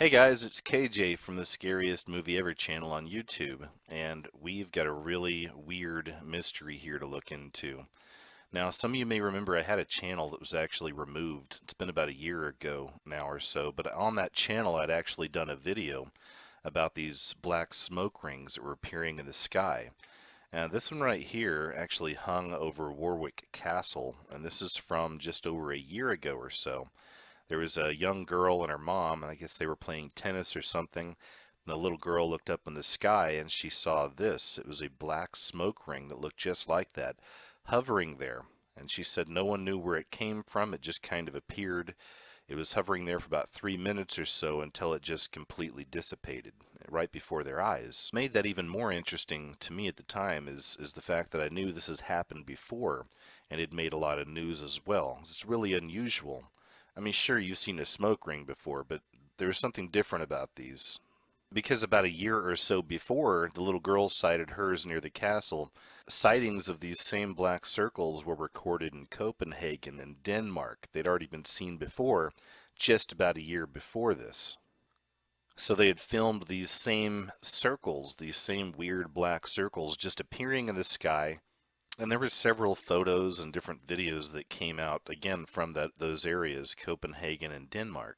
Hey guys, it's KJ from the Scariest Movie Ever channel on YouTube, and we've got a really weird mystery here to look into. Now, some of you may remember I had a channel that was actually removed. It's been about a year ago now or so, but on that channel I'd actually done a video about these black smoke rings that were appearing in the sky. And this one right here actually hung over Warwick Castle, and this is from just over a year ago or so. There was a young girl and her mom, and I guess they were playing tennis or something. And the little girl looked up in the sky and she saw this. It was a black smoke ring that looked just like that, hovering there. And she said no one knew where it came from. It just kind of appeared. It was hovering there for about 3 minutes or so until it just completely dissipated right before their eyes. What made that even more interesting to me at the time is the fact that I knew this has happened before, and it made a lot of news as well. It's really unusual. I mean, sure, you've seen a smoke ring before, but there's something different about these. Because about a year or so before, the little girl sighted hers near the castle, sightings of these same black circles were recorded in Copenhagen and Denmark. They'd already been seen before, just about a year before this. So they had filmed these same circles, these same weird black circles just appearing in the sky. And there were several photos and different videos that came out again from those areas, Copenhagen and Denmark.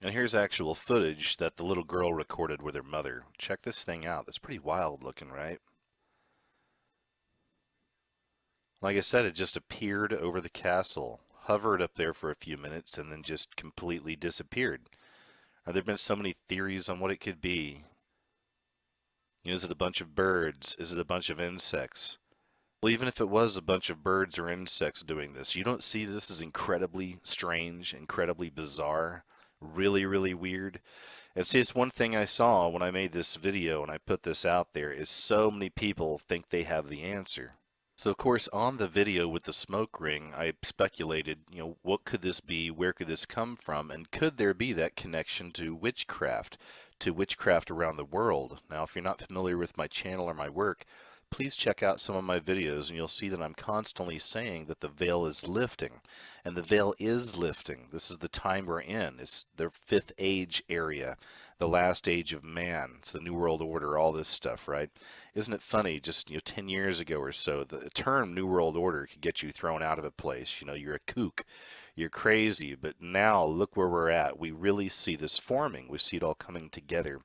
And here's actual footage that the little girl recorded with her mother. Check this thing out. It's pretty wild looking, right? Like I said, it just appeared over the castle, hovered up there for a few minutes, and then just completely disappeared. There have been so many theories on what it could be. Is it a bunch of birds? Is it a bunch of insects? Well, even if it was a bunch of birds or insects doing this, you don't see this as incredibly strange, incredibly bizarre, really, really weird. And see, it's one thing I saw when I made this video and I put this out there is so many people think they have the answer. So of course on the video with the smoke ring, I speculated, what could this be? Where could this come from? And could there be that connection to witchcraft around the world? Now, if you're not familiar with my channel or my work, please check out some of my videos and you'll see that I'm constantly saying that the veil is lifting. And the veil is lifting. This is the time we're in. It's the fifth age area, the last age of man. It's the New World Order, all this stuff, right? Isn't it funny, just 10 years ago or so, the term New World Order could get you thrown out of a place. You're a kook. You're crazy. But now look where we're at. We really see this forming. We see it all coming together.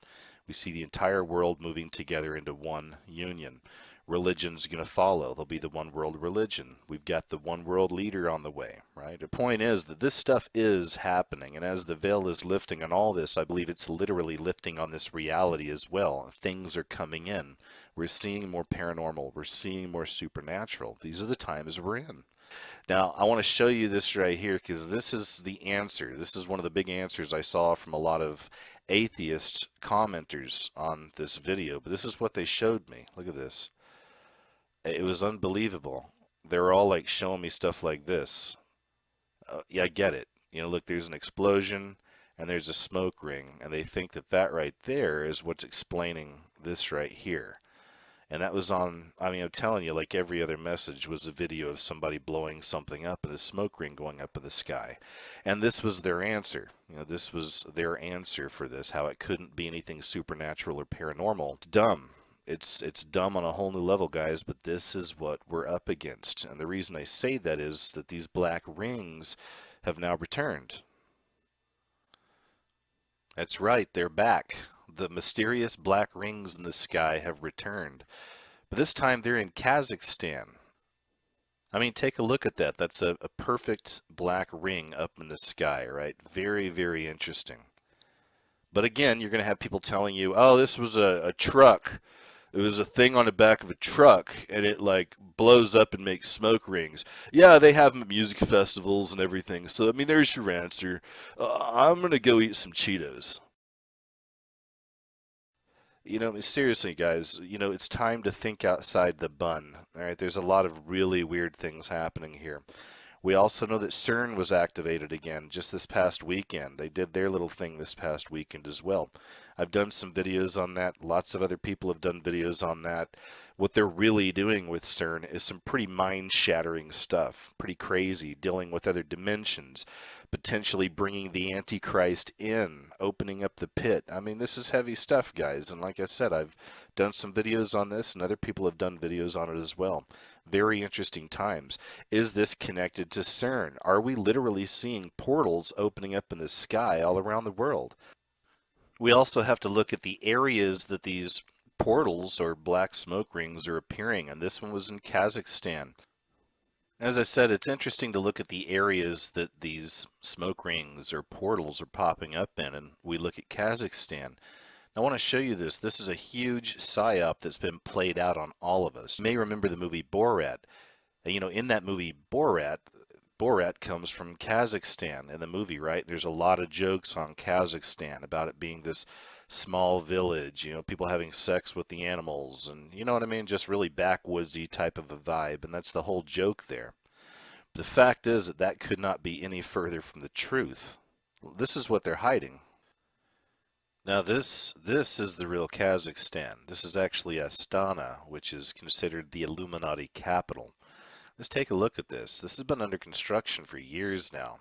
We see the entire world moving together into one union. Religion's going to follow. There'll be the one world religion. We've got the one world leader on the way, right? The point is that this stuff is happening, and as the veil is lifting on all this, I believe it's literally lifting on this reality as well. Things are coming in. We're seeing more paranormal. We're seeing more supernatural. These are the times we're in. Now, I want to show you this right here because this is the answer. This is one of the big answers I saw from a lot of atheist commenters on this video, but this is what they showed me. Look at this. It was unbelievable. They were all like showing me stuff like this. Yeah, I get it. Look, there's an explosion and there's a smoke ring, and they think that that right there is what's explaining this right here. And that was on, I mean, I'm telling you, like every other message was a video of somebody blowing something up and a smoke ring going up in the sky. And this was their answer. This was their answer for this, how it couldn't be anything supernatural or paranormal. It's dumb. It's dumb on a whole new level, guys, but this is what we're up against. And the reason I say that is that these black rings have now returned. That's right, they're back. The mysterious black rings in the sky have returned. But this time they're in Kazakhstan. I mean, take a look at that. That's a perfect black ring up in the sky, right? Very, very interesting. But again, you're going to have people telling you, oh, this was a truck. It was a thing on the back of a truck, and it like blows up and makes smoke rings. Yeah, they have them at music festivals and everything. So, I mean, there's your answer. I'm going to go eat some Cheetos. Seriously, guys, it's time to think outside the bun. All right, there's a lot of really weird things happening here. We also know that CERN was activated again just this past weekend. They did their little thing this past weekend as well. I've done some videos on that. Lots of other people have done videos on that. What they're really doing with CERN is some pretty mind-shattering stuff, pretty crazy, dealing with other dimensions, potentially bringing the Antichrist in, opening up the pit. I mean, this is heavy stuff, guys. And like I said, I've done some videos on this, and other people have done videos on it as well. Very interesting times. Is this connected to CERN? Are we literally seeing portals opening up in the sky all around the world? We also have to look at the areas that these portals or black smoke rings are appearing, and this one was in Kazakhstan. As I said, it's interesting to look at the areas that these smoke rings or portals are popping up in, and we look at Kazakhstan. I want to show you this. This is a huge psyop that's been played out on all of us. You may remember the movie Borat. You know, in that movie Borat, Borat comes from Kazakhstan in the movie, right? There's a lot of jokes on Kazakhstan about it being this small village, you know, people having sex with the animals, and you know what I mean? Just really backwoodsy type of a vibe, and that's the whole joke there. The fact is that that could not be any further from the truth. This is what they're hiding. Now this is the real Kazakhstan. This is actually Astana, which is considered the Illuminati capital. Let's take a look at this. This has been under construction for years now.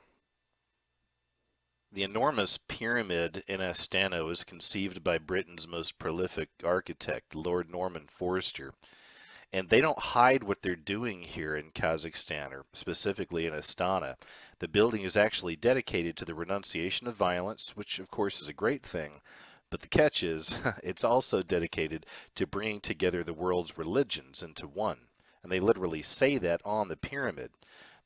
The enormous pyramid in Astana was conceived by Britain's most prolific architect, Lord Norman Foerster. And they don't hide what they're doing here in Kazakhstan, or specifically in Astana. The building is actually dedicated to the renunciation of violence, which of course is a great thing. But the catch is, it's also dedicated to bringing together the world's religions into one. And they literally say that on the pyramid.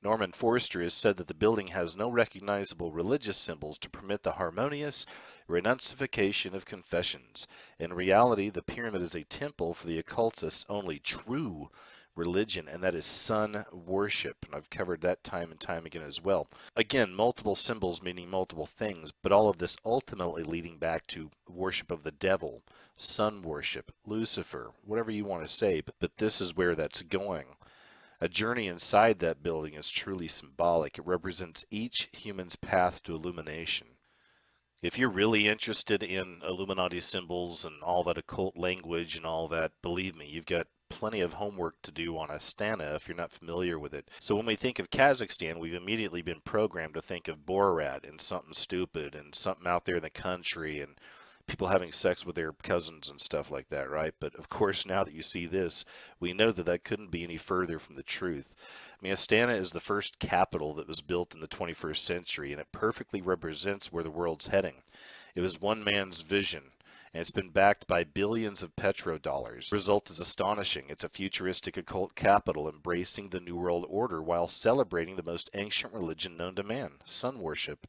Norman Foerster has said that the building has no recognizable religious symbols to permit the harmonious renunciation of confessions. In reality, the pyramid is a temple for the occultists' only true religion, and that is sun worship. And I've covered that time and time again as well. Again, multiple symbols meaning multiple things, but all of this ultimately leading back to worship of the devil, sun worship, Lucifer, whatever you want to say, but this is where that's going. A journey inside that building is truly symbolic. It represents each human's path to illumination. If you're really interested in Illuminati symbols and all that occult language and all that, believe me, you've got plenty of homework to do on Astana if you're not familiar with it. So when we think of Kazakhstan, we've immediately been programmed to think of Borat and something stupid and something out there in the country and people having sex with their cousins and stuff like that, right? But of course, now that you see this, we know that that couldn't be any further from the truth. I mean, Astana is the first capital that was built in the 21st century, and it perfectly represents where the world's heading. It was one man's vision, and it's been backed by billions of petrodollars. The result is astonishing. It's a futuristic occult capital embracing the New World Order while celebrating the most ancient religion known to man, sun worship.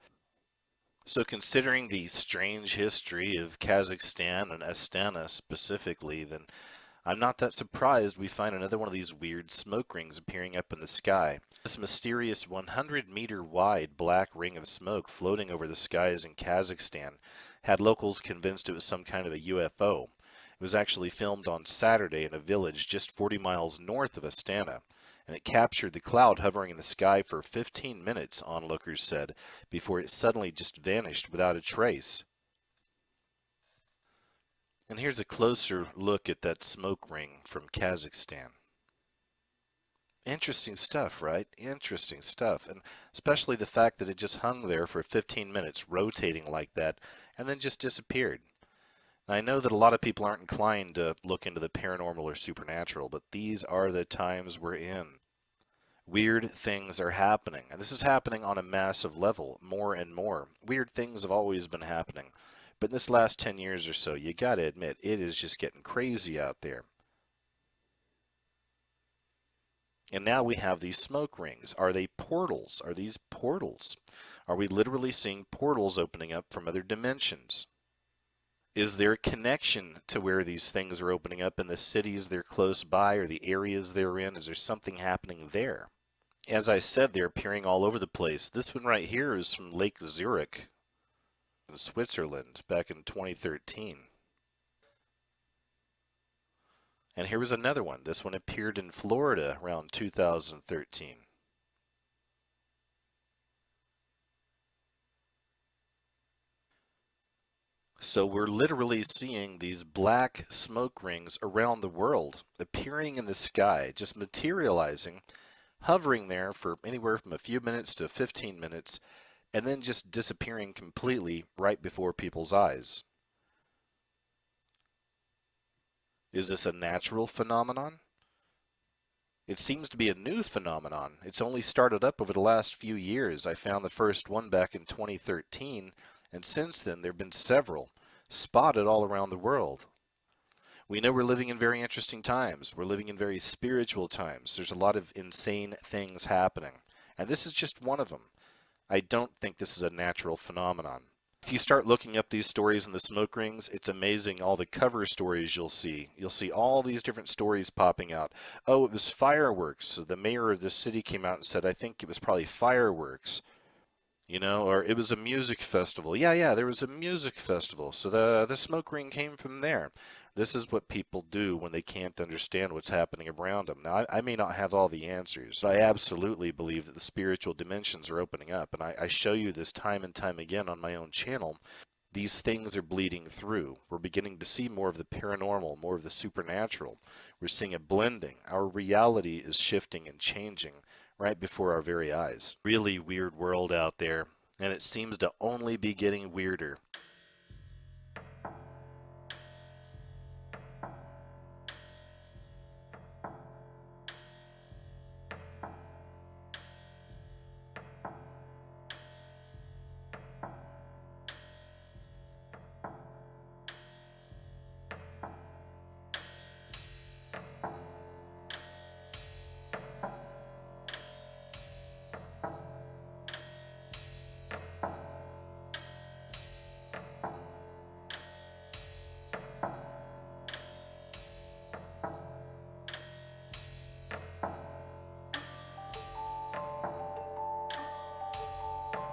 So considering the strange history of Kazakhstan and Astana specifically, then I'm not that surprised we find another one of these weird smoke rings appearing up in the sky. This mysterious 100-meter wide black ring of smoke floating over the skies in Kazakhstan had locals convinced it was some kind of a UFO. It was actually filmed on Saturday in a village just 40 miles north of Astana, and it captured the cloud hovering in the sky for 15 minutes, onlookers said, before it suddenly just vanished without a trace. And here's a closer look at that smoke ring from Kazakhstan. Interesting stuff, right? Interesting stuff. And especially the fact that it just hung there for 15 minutes, rotating like that, and then just disappeared. I know that a lot of people aren't inclined to look into the paranormal or supernatural, but these are the times we're in. Weird things are happening, and this is happening on a massive level, more and more. Weird things have always been happening, but in this last 10 years or so, you gotta admit, it is just getting crazy out there. And now we have these smoke rings. Are they portals? Are these portals? Are we literally seeing portals opening up from other dimensions? Is there a connection to where these things are opening up in the cities they're close by or the areas they're in? Is there something happening there? As I said, they're appearing all over the place. This one right here is from Lake Zurich in Switzerland back in 2013. And here was another one. This one appeared in Florida around 2013. So we're literally seeing these black smoke rings around the world, appearing in the sky, just materializing, hovering there for anywhere from a few minutes to 15 minutes, and then just disappearing completely right before people's eyes. Is this a natural phenomenon? It seems to be a new phenomenon. It's only started up over the last few years. I found the first one back in 2013, and since then there have been several spotted all around the world. We know we're living in very interesting times. We're living in very spiritual times. There's a lot of insane things happening, and this is just one of them. I don't think this is a natural phenomenon. If you start looking up these stories in the smoke rings, it's amazing all the cover stories you'll see. You'll see all these different stories popping out. Oh, it was fireworks. So the mayor of this city came out and said, I think it was probably fireworks. Or it was a music festival. Yeah, there was a music festival. So the smoke ring came from there. This is what people do when they can't understand what's happening around them. Now, I may not have all the answers, but I absolutely believe that the spiritual dimensions are opening up, and I show you this time and time again on my own channel. These things are bleeding through. We're beginning to see more of the paranormal, more of the supernatural. We're seeing a blending. Our reality is shifting and changing right before our very eyes. Really weird world out there, and it seems to only be getting weirder.